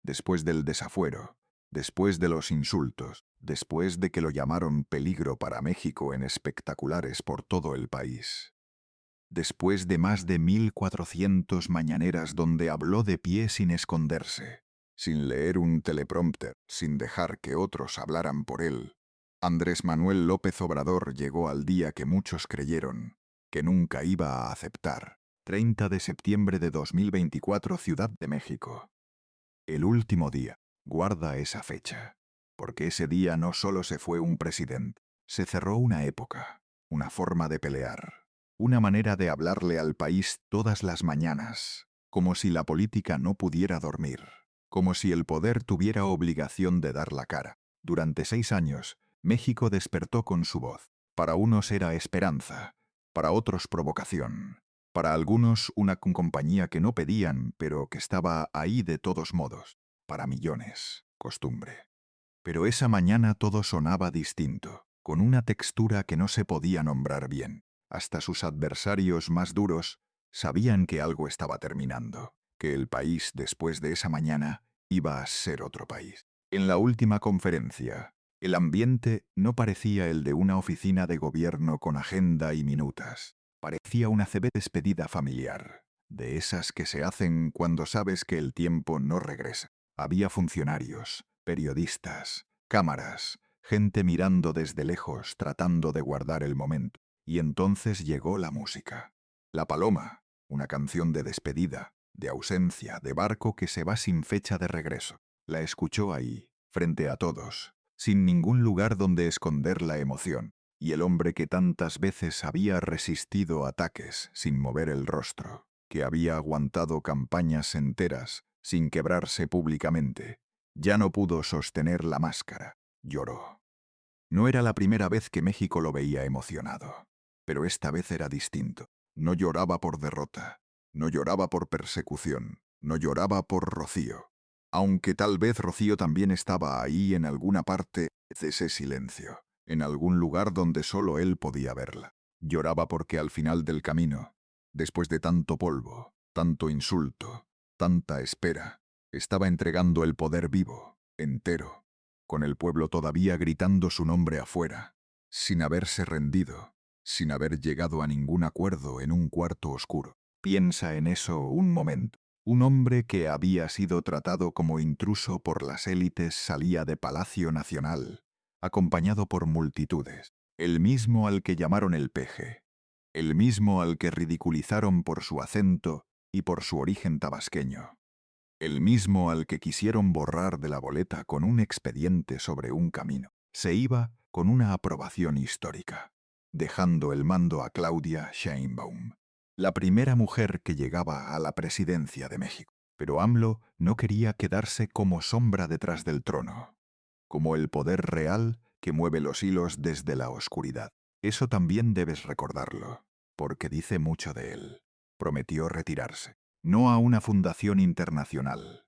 después del desafuero, después de los insultos, después de que lo llamaron peligro para México en espectaculares por todo el país, después de más de 1400 mañaneras donde habló de pie sin esconderse, sin leer un teleprompter, sin dejar que otros hablaran por él, Andrés Manuel López Obrador llegó al día que muchos creyeron que nunca iba a aceptar. 30 de septiembre de 2024, Ciudad de México. El último día. Guarda esa fecha. Porque ese día no solo se fue un presidente, se cerró una época, una forma de pelear, una manera de hablarle al país todas las mañanas, como si la política no pudiera dormir, como si el poder tuviera obligación de dar la cara. Durante 6 años, México despertó con su voz. Para unos era esperanza, para otros provocación, para algunos una compañía que no pedían, pero que estaba ahí de todos modos. Para millones, costumbre. Pero esa mañana todo sonaba distinto, con una textura que no se podía nombrar bien. Hasta sus adversarios más duros sabían que algo estaba terminando, que el país después de esa mañana iba a ser otro país. En la última conferencia, el ambiente no parecía el de una oficina de gobierno con agenda y minutas. Parecía una CB despedida familiar, de esas que se hacen cuando sabes que el tiempo no regresa. Había funcionarios, periodistas, cámaras, gente mirando desde lejos tratando de guardar el momento. Y entonces llegó la música. La Paloma, una canción de despedida, de ausencia, de barco que se va sin fecha de regreso. La escuchó ahí, frente a todos, sin ningún lugar donde esconder la emoción. Y el hombre que tantas veces había resistido ataques sin mover el rostro, que había aguantado campañas enteras sin quebrarse públicamente, ya no pudo sostener la máscara. Lloró. No era la primera vez que México lo veía emocionado, pero esta vez era distinto. No lloraba por derrota, no lloraba por persecución, no lloraba por Rocío. Aunque tal vez Rocío también estaba ahí en alguna parte de ese silencio, en algún lugar donde solo él podía verla. Lloraba porque al final del camino, después de tanto polvo, tanto insulto, tanta espera, estaba entregando el poder vivo, entero, con el pueblo todavía gritando su nombre afuera, sin haberse rendido, sin haber llegado a ningún acuerdo en un cuarto oscuro. Piensa en eso un momento. Un hombre que había sido tratado como intruso por las élites salía de Palacio Nacional, acompañado por multitudes, el mismo al que llamaron el peje, el mismo al que ridiculizaron por su acento y por su origen tabasqueño. El mismo al que quisieron borrar de la boleta con un expediente sobre un camino. Se iba con una aprobación histórica, dejando el mando a Claudia Sheinbaum, la primera mujer que llegaba a la presidencia de México. Pero AMLO no quería quedarse como sombra detrás del trono, como el poder real que mueve los hilos desde la oscuridad. Eso también debes recordarlo, porque dice mucho de él. Prometió retirarse. No a una fundación internacional,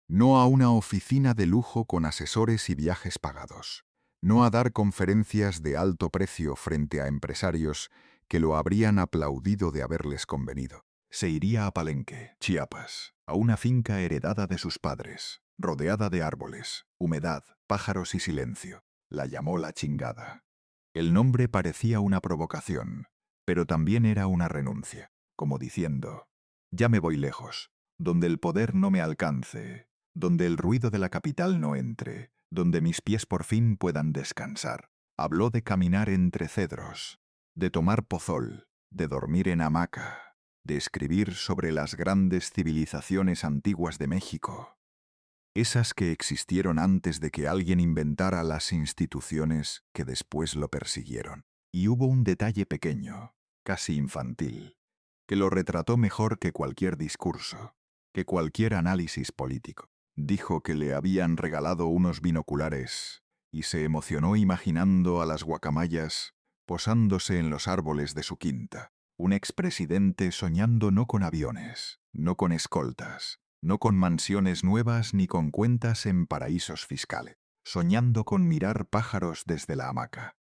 no a una oficina de lujo con asesores y viajes pagados, no a dar conferencias de alto precio frente a empresarios que lo habrían aplaudido de haberles convenido. Se iría a Palenque, Chiapas, a una finca heredada de sus padres, rodeada de árboles, humedad, pájaros y silencio. La llamó La Chingada. El nombre parecía una provocación, pero también era una renuncia, como diciendo: ya me voy lejos, donde el poder no me alcance, donde el ruido de la capital no entre, donde mis pies por fin puedan descansar. Habló de caminar entre cedros, de tomar pozol, de dormir en hamaca, de escribir sobre las grandes civilizaciones antiguas de México, esas que existieron antes de que alguien inventara las instituciones que después lo persiguieron. Y hubo un detalle pequeño, casi infantil, que lo retrató mejor que cualquier discurso, que cualquier análisis político. Dijo que le habían regalado unos binoculares y se emocionó imaginando a las guacamayas posándose en los árboles de su quinta. Un expresidente soñando no con aviones, no con escoltas, no con mansiones nuevas ni con cuentas en paraísos fiscales, soñando con mirar pájaros desde la hamaca.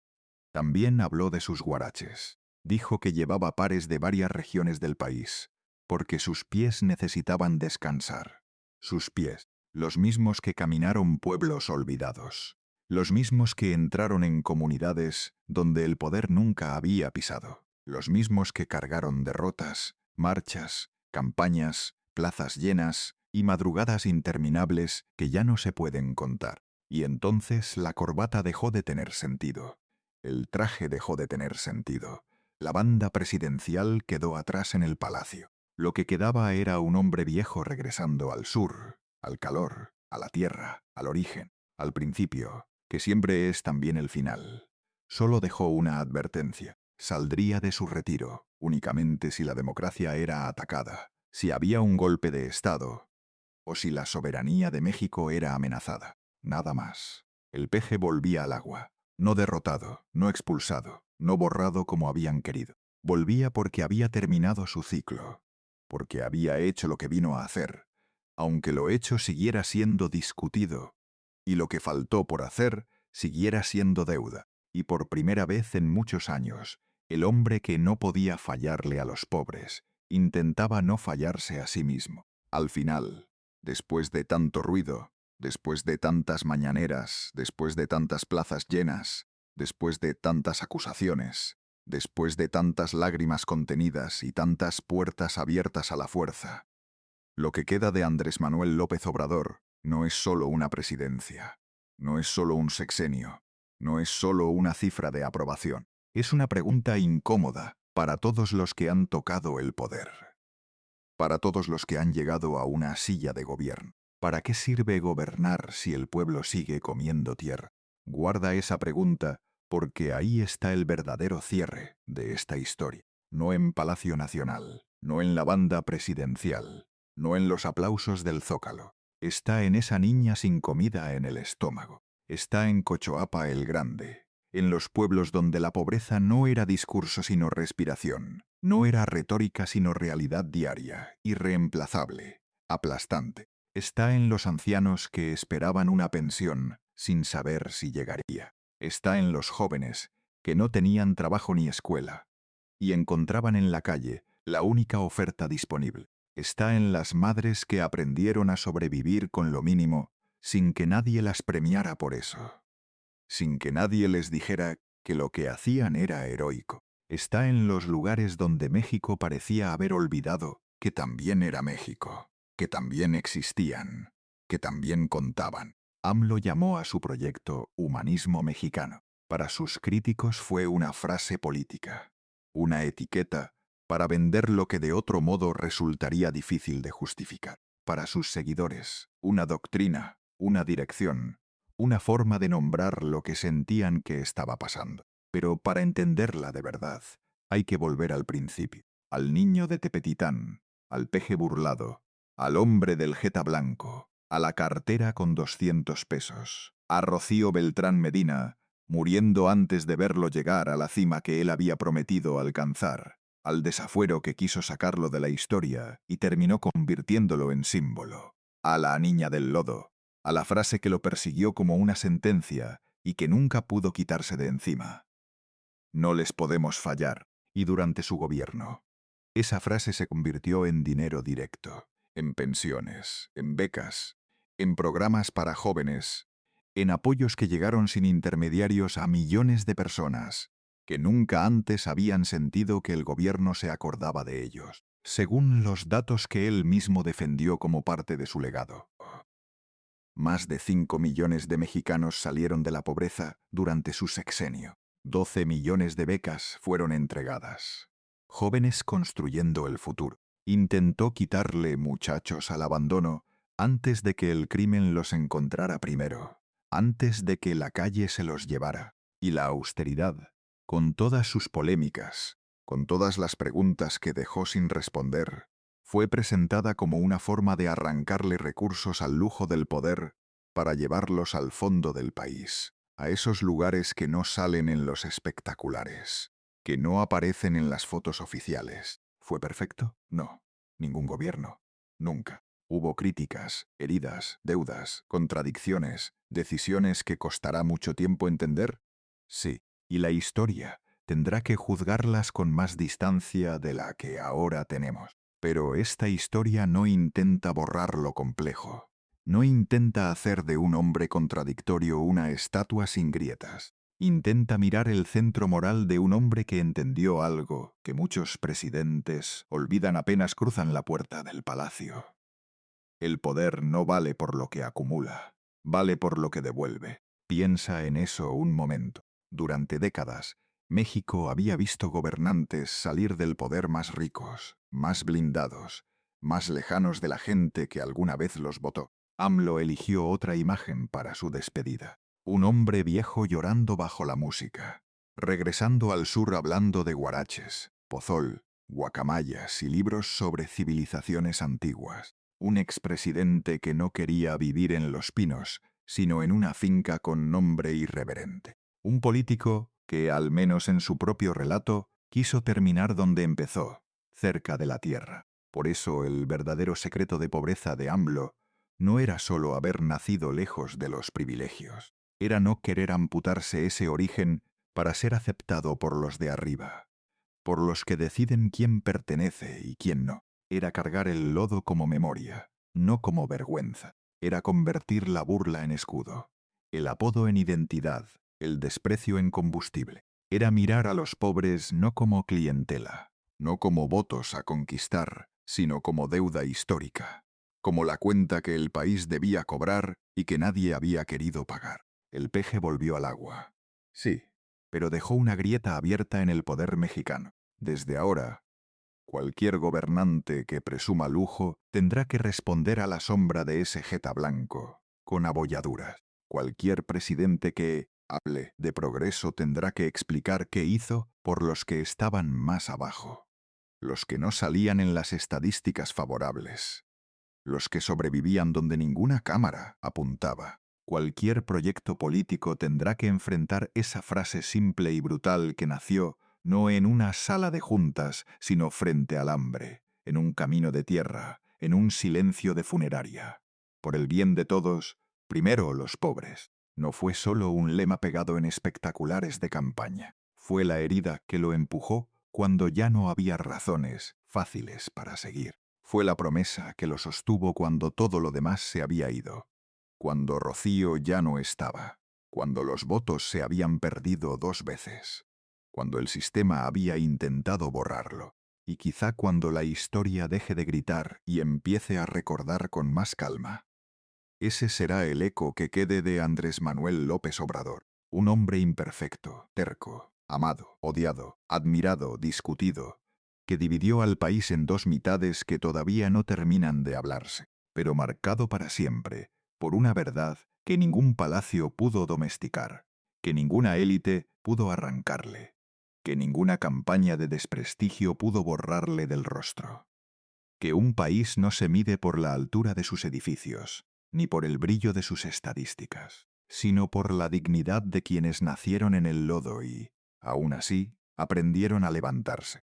También habló de sus guaraches. Dijo que llevaba pares de varias regiones del país, porque sus pies necesitaban descansar. Sus pies, los mismos que caminaron pueblos olvidados, los mismos que entraron en comunidades donde el poder nunca había pisado. los mismos que cargaron derrotas, marchas, campañas, plazas llenas y madrugadas interminables que ya no se pueden contar. Y entonces la corbata dejó de tener sentido. El traje dejó de tener sentido. La banda presidencial quedó atrás en el palacio. Lo que quedaba era un hombre viejo regresando al sur, al calor, a la tierra, al origen, al principio, que siempre es también el final. Solo dejó una advertencia. Saldría de su retiro únicamente si la democracia era atacada, si había un golpe de Estado o si la soberanía de México era amenazada. Nada más. El peje volvía al agua. No derrotado, no expulsado, no borrado como habían querido. Volvía porque había terminado su ciclo, porque había hecho lo que vino a hacer, aunque lo hecho siguiera siendo discutido, y lo que faltó por hacer siguiera siendo deuda. Y por primera vez en muchos años, el hombre que no podía fallarle a los pobres, intentaba no fallarse a sí mismo. Al final, después de tanto ruido, después de tantas mañaneras, después de tantas plazas llenas, después de tantas acusaciones, después de tantas lágrimas contenidas y tantas puertas abiertas a la fuerza, lo que queda de Andrés Manuel López Obrador no es solo una presidencia, no es solo un sexenio, no es solo una cifra de aprobación. Es una pregunta incómoda para todos los que han tocado el poder, para todos los que han llegado a una silla de gobierno. ¿Para qué sirve gobernar si el pueblo sigue comiendo tierra? Guarda esa pregunta porque ahí está el verdadero cierre de esta historia. No en Palacio Nacional, no en la banda presidencial, no en los aplausos del Zócalo. Está en esa niña sin comida en el estómago. Está en Cochoapa el Grande, en los pueblos donde la pobreza no era discurso sino respiración, no era retórica sino realidad diaria, irreemplazable, aplastante. Está en los ancianos que esperaban una pensión sin saber si llegaría. Está en los jóvenes que no tenían trabajo ni escuela y encontraban en la calle la única oferta disponible. Está en las madres que aprendieron a sobrevivir con lo mínimo sin que nadie las premiara por eso, sin que nadie les dijera que lo que hacían era heroico. Está en los lugares donde México parecía haber olvidado que también era México, que también existían, que también contaban. AMLO llamó a su proyecto Humanismo Mexicano. Para sus críticos fue una frase política, una etiqueta para vender lo que de otro modo resultaría difícil de justificar. Para sus seguidores, una doctrina, una dirección, una forma de nombrar lo que sentían que estaba pasando. Pero para entenderla de verdad, hay que volver al principio, al niño de Tepetitán, al peje burlado, al hombre del jeta blanco, a la cartera con 200 pesos, a Rocío Beltrán Medina, muriendo antes de verlo llegar a la cima que él había prometido alcanzar, al desafuero que quiso sacarlo de la historia y terminó convirtiéndolo en símbolo, a la niña del lodo, a la frase que lo persiguió como una sentencia y que nunca pudo quitarse de encima. No les podemos fallar. Y durante su gobierno, esa frase se convirtió en dinero directo, en pensiones, en becas, en programas para jóvenes, en apoyos que llegaron sin intermediarios a millones de personas que nunca antes habían sentido que el gobierno se acordaba de ellos, según los datos que él mismo defendió como parte de su legado. Más de 5 millones de mexicanos salieron de la pobreza durante su sexenio. 12 millones de becas fueron entregadas. Jóvenes construyendo el futuro. Intentó quitarle muchachos al abandono antes de que el crimen los encontrara primero, antes de que la calle se los llevara. Y la austeridad, con todas sus polémicas, con todas las preguntas que dejó sin responder, fue presentada como una forma de arrancarle recursos al lujo del poder para llevarlos al fondo del país, a esos lugares que no salen en los espectaculares, que no aparecen en las fotos oficiales. ¿Fue perfecto? No. Ningún gobierno. Nunca. Hubo críticas, heridas, deudas, contradicciones, decisiones que costará mucho tiempo entender. Sí. Y la historia tendrá que juzgarlas con más distancia de la que ahora tenemos. Pero esta historia no intenta borrar lo complejo. No intenta hacer de un hombre contradictorio una estatua sin grietas. Intenta mirar el centro moral de un hombre que entendió algo que muchos presidentes olvidan apenas cruzan la puerta del palacio. El poder no vale por lo que acumula, vale por lo que devuelve. Piensa en eso un momento. Durante décadas, México había visto gobernantes salir del poder más ricos, más blindados, más lejanos de la gente que alguna vez los votó. AMLO eligió otra imagen para su despedida. Un hombre viejo llorando bajo la música, regresando al sur hablando de guaraches, pozol, guacamayas y libros sobre civilizaciones antiguas. Un expresidente que no quería vivir en Los Pinos, sino en una finca con nombre irreverente. Un político que, al menos en su propio relato, quiso terminar donde empezó, cerca de la tierra. Por eso el verdadero secreto de pobreza de AMLO no era solo haber nacido lejos de los privilegios, era no querer amputarse ese origen para ser aceptado por los de arriba, por los que deciden quién pertenece y quién no. Era cargar el lodo como memoria, no como vergüenza. Era convertir la burla en escudo, el apodo en identidad, el desprecio en combustible. Era mirar a los pobres no como clientela, no como votos a conquistar, sino como deuda histórica, como la cuenta que el país debía cobrar y que nadie había querido pagar. El peje volvió al agua. Sí, pero dejó una grieta abierta en el poder mexicano. Desde ahora, cualquier gobernante que presuma lujo tendrá que responder a la sombra de ese jeta blanco, con abolladuras. Cualquier presidente que hable de progreso tendrá que explicar qué hizo por los que estaban más abajo, los que no salían en las estadísticas favorables, los que sobrevivían donde ninguna cámara apuntaba. Cualquier proyecto político tendrá que enfrentar esa frase simple y brutal que nació no en una sala de juntas, sino frente al hambre, en un camino de tierra, en un silencio de funeraria. Por el bien de todos, primero los pobres. No fue solo un lema pegado en espectaculares de campaña. Fue la herida que lo empujó cuando ya no había razones fáciles para seguir. Fue la promesa que lo sostuvo cuando todo lo demás se había ido. Cuando Rocío ya no estaba. Cuando los votos se habían perdido 2 veces. Cuando el sistema había intentado borrarlo, y quizá cuando la historia deje de gritar y empiece a recordar con más calma. Ese será el eco que quede de Andrés Manuel López Obrador, un hombre imperfecto, terco, amado, odiado, admirado, discutido, que dividió al país en 2 mitades que todavía no terminan de hablarse, pero marcado para siempre por una verdad que ningún palacio pudo domesticar, que ninguna élite pudo arrancarle, que ninguna campaña de desprestigio pudo borrarle del rostro. Que un país no se mide por la altura de sus edificios, ni por el brillo de sus estadísticas, sino por la dignidad de quienes nacieron en el lodo y, aún así, aprendieron a levantarse.